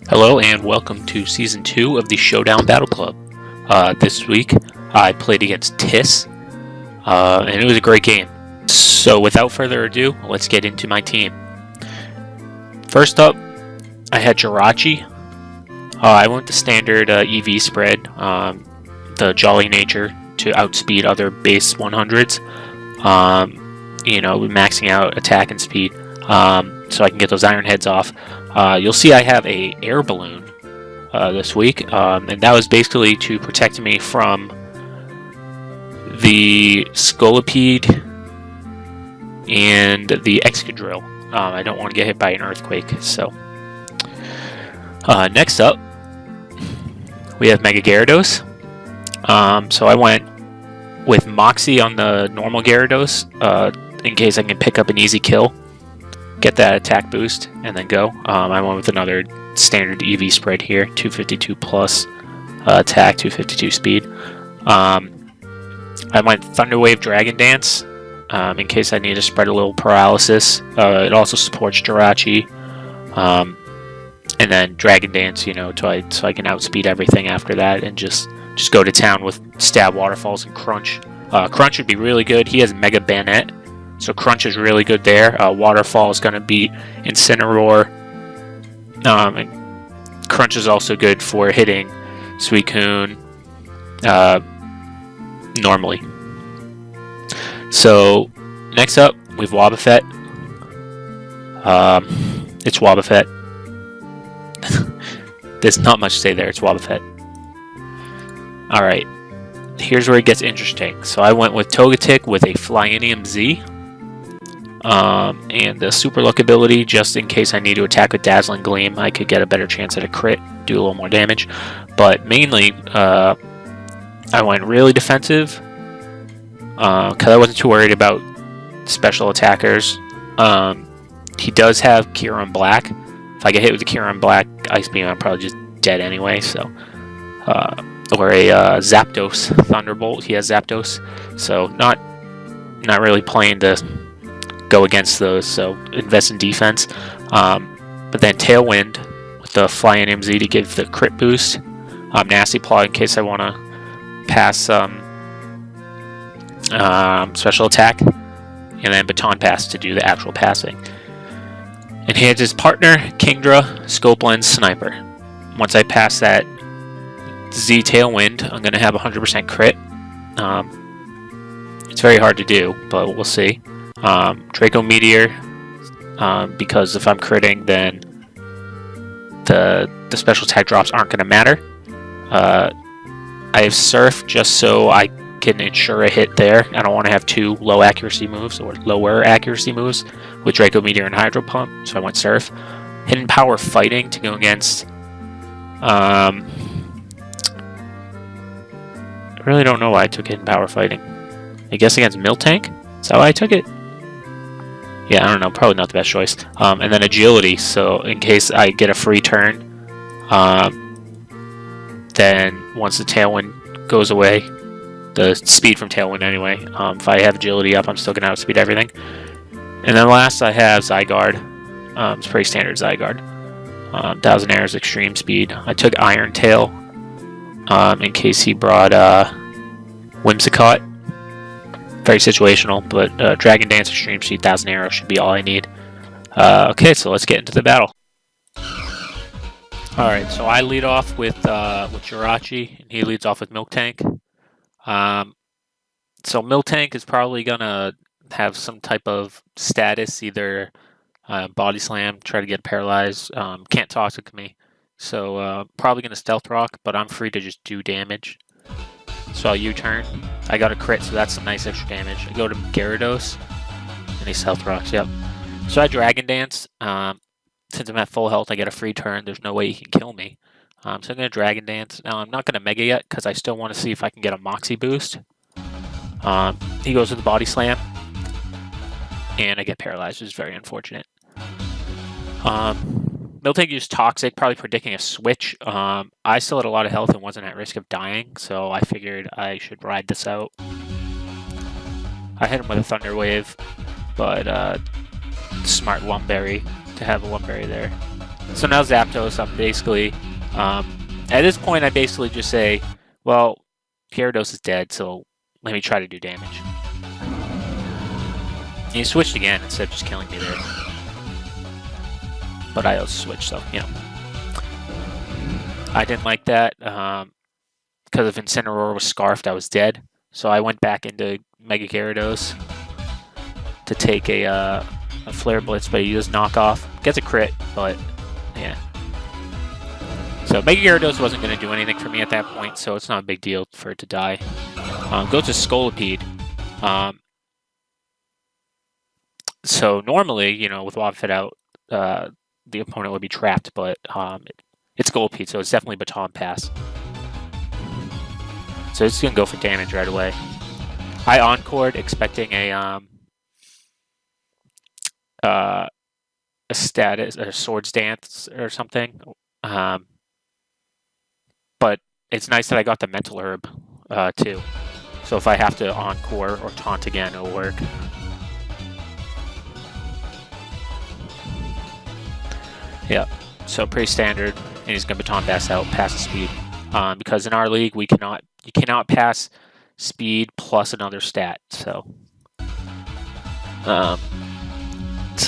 Hello and welcome to Season 2 of the Showdown Battle Club. This week I played against Tiss, and it was a great game. So without further ado, let's get into my team. First up, I had Jirachi. I went the standard EV spread, the Jolly Nature to outspeed other base 100s. Maxing out attack and speed, so I can get those iron heads off. You'll see I have a air balloon this week, and that was basically to protect me from the Scolipede and the Excadrill. I don't want to get hit by an earthquake. So next up, we have Mega Gyarados. So I went with Moxie on the normal Gyarados in case I can pick up an easy kill, get that attack boost, and then go. I went with another standard EV spread here, 252 plus attack, 252 speed. I went Thunder Wave Dragon Dance in case I need to spread a little paralysis. It also supports Jirachi. And then Dragon Dance, so I can outspeed everything after that and just go to town with Stab, Waterfalls, and Crunch. Crunch would be really good. He has Mega Bayonet, so Crunch is really good there. Waterfall is going to be Incineroar. And Crunch is also good for hitting Suicune normally. So next up, we have Wobbuffet. It's Wobbuffet. There's not much to say there. It's Wobbuffet. Alright, here's where it gets interesting. So I went with Togetic with a Flyinium Z. And the Super Luck ability, just in case I need to attack with Dazzling Gleam, I could get a better chance at a crit, do a little more damage. But mainly, I went really defensive, because I wasn't too worried about special attackers. He does have Kieran Black. If I get hit with the Kieran Black Ice Beam, I'm probably just dead anyway, so... or a Zapdos Thunderbolt. He has Zapdos, so not really playing to go against those, so invest in defense. But then Tailwind with the Flying MZ to give the crit boost. Nasty Claw in case I want to pass special attack, and then Baton Pass to do the actual passing. And he has his partner, Kingdra, Scope Lens, Sniper. Once I pass that Z Tailwind, I'm going to have 100% crit. It's very hard to do, but we'll see. Draco Meteor, because if I'm critting, then the special attack drops aren't going to matter. I have Surf just so I can ensure a hit there. I don't want to have two low accuracy moves or lower accuracy moves with Draco Meteor and Hydro Pump, so I went Surf. Hidden Power Fighting to go against... I really don't know why I took Hidden Power Fighting. I guess against Miltank? Is that why I took it? Yeah, I don't know. Probably not the best choice. And then Agility, so in case I get a free turn, then once the Tailwind goes away, the speed from Tailwind anyway, if I have Agility up, I'm still going to outspeed everything. And then last I have Zygarde. It's pretty standard Zygarde. 1000 Airs, Extreme Speed. I took Iron Tail in case he brought Whimsicott. Very situational, but Dragon Dance, Extreme Speed, 1000 Arrows should be all I need. Okay, so let's get into the battle. Alright, so I lead off with Jirachi, and he leads off with Miltank. So Miltank is probably going to have some type of status, either Body Slam, try to get paralyzed, can't Toxic me. So probably going to Stealth Rock, but I'm free to just do damage. So I'll U-turn. I got a crit, so that's some nice extra damage. I go to Gyarados, and he Stealth Rocks, yep. So I Dragon Dance. Since I'm at full health, I get a free turn. There's no way he can kill me. So I'm going to Dragon Dance. Now, I'm not going to Mega yet, because I still want to see if I can get a Moxie boost. He goes with the Body Slam, and I get paralyzed, which is very unfortunate. Miltank used Toxic, probably predicting a switch. I still had a lot of health and wasn't at risk of dying, so I figured I should ride this out. I hit him with a Thunder Wave, but smart Lumberry to have a Lumberry there. So now Zapdos, I'm basically, at this point, I basically just say, well, Gyarados is dead, so let me try to do damage. And he switched again instead of just killing me there. But I also switched, so, you know. I didn't like that, because if Incineroar was Scarfed, I was dead. So I went back into Mega Gyarados to take a Flare Blitz, but he does knock off. Gets a crit, but yeah. So Mega Gyarados wasn't going to do anything for me at that point, so it's not a big deal for it to die. Go to Scolipede. So normally, you know, with Wobbuffet out, the opponent would be trapped, but it's Scolipede, so it's definitely Baton Pass. So it's going to go for damage right away. I Encored expecting a status, a Swords Dance or something. But it's nice that I got the Mental Herb too. So if I have to Encore or Taunt again, it'll work. Yeah, so pretty standard, and he's going to Baton Pass out, pass the speed. Because in our league, you cannot pass speed plus another stat. So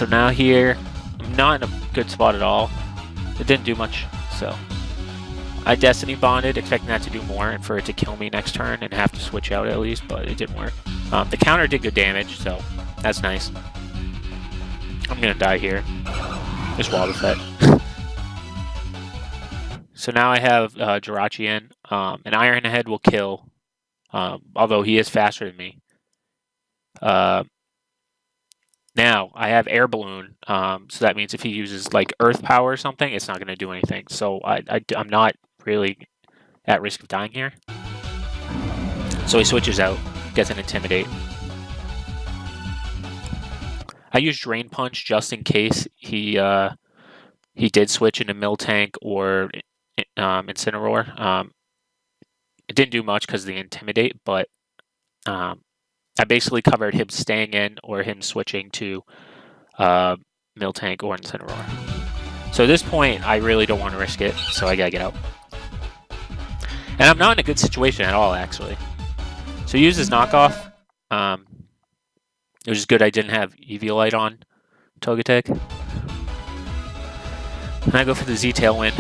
now here, I'm not in a good spot at all. It didn't do much, so I Destiny Bonded, expecting that to do more and for it to kill me next turn and have to switch out at least, but it didn't work. The counter did good damage, so that's nice. I'm gonna die here. Just Wobbuffet. So now I have Jirachi in. An Iron Head will kill, although he is faster than me. Now I have Air Balloon, so that means if he uses like Earth Power or something, it's not going to do anything. So I'm not really at risk of dying here. So he switches out, gets an Intimidate. I use Drain Punch just in case he did switch into Miltank or Incineroar. It didn't do much because of the Intimidate, but I basically covered him staying in or him switching to Miltank or Incineroar. So at this point, I really don't want to risk it, so I gotta get out. And I'm not in a good situation at all, actually. So he uses Knockoff. It was good I didn't have Eviolite on Togetic. And I go for the Z-Tailwind.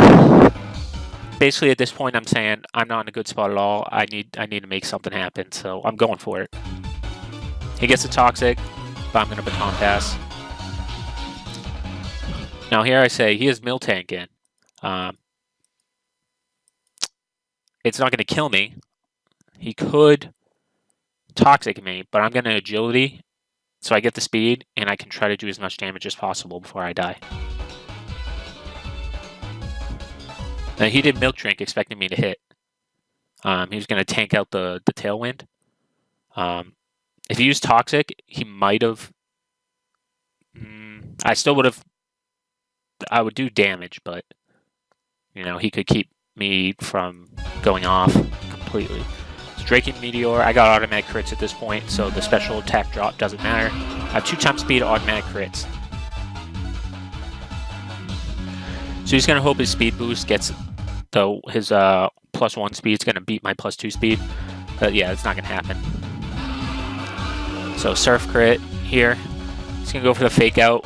Basically, at this point, I'm saying I'm not in a good spot at all. I need to make something happen, so I'm going for it. He gets a Toxic, but I'm going to Baton Pass. Now here I say he has Miltank in. It's not going to kill me. He could Toxic me, but I'm going to Agility, so I get the speed, and I can try to do as much damage as possible before I die. Now he did Milk Drink, expecting me to hit. He was going to tank out the Tailwind. If he used Toxic, he might have... I still would have... I would do damage, but... You know, he could keep me from going off completely. So Draking Meteor, I got automatic crits at this point, so the special attack drop doesn't matter. I have 2x speed, automatic crits. So he's going to hope his speed boost gets... his +1 speed is going to beat my +2 speed. But yeah, it's not going to happen. So Surf crit here. He's going to go for the Fake Out.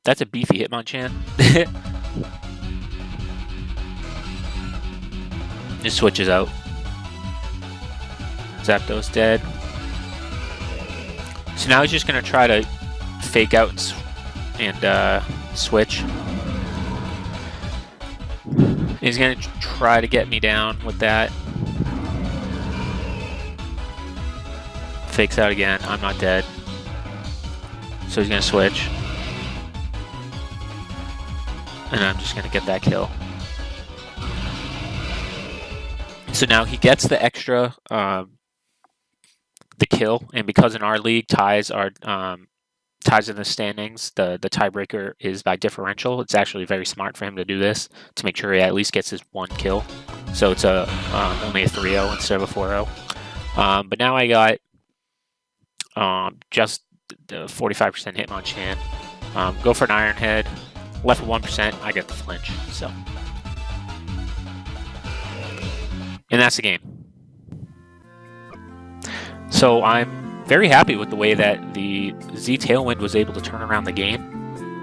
That's a beefy Hitmonchan. Just switches out. Zapdos dead. So now he's just going to try to Fake Out and switch. He's going to try to get me down with that. Fakes out again. I'm not dead. So he's going to switch. And I'm just going to get that kill. So now he gets the extra, the kill. And because in our league, ties are... ties in the standings, the tiebreaker is by differential. It's actually very smart for him to do this to make sure he at least gets his 1 kill. So it's only a 3-0 instead of a 4-0. But now I got just the 45% Hitmonchan. Go for an Iron Head. Left with 1%, I get the flinch. So, and that's the game. So I'm very happy with the way that the Z Tailwind was able to turn around the game.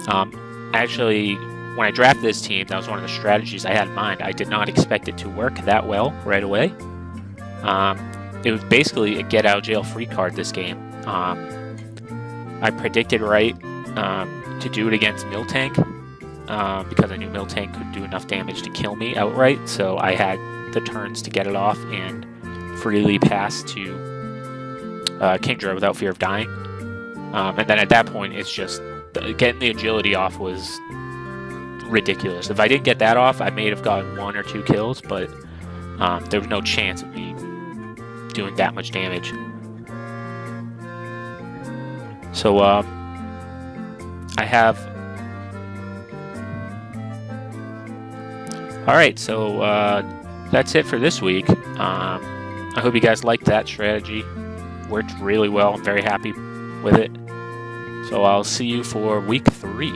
Actually, when I drafted this team, that was one of the strategies I had in mind. I did not expect it to work that well right away. It was basically a get-out-of-jail-free card this game. I predicted right to do it against Miltank because I knew Miltank could do enough damage to kill me outright, so I had the turns to get it off and freely pass to Kingdra without fear of dying. And then at that point, it's just getting the agility off was ridiculous. If I didn't get that off, I may have gotten 1 or 2 kills, but there was no chance of me doing that much damage. So I have... Alright, so that's it for this week. I hope you guys liked that strategy. Worked really well. I'm very happy with it. So I'll see you for week 3.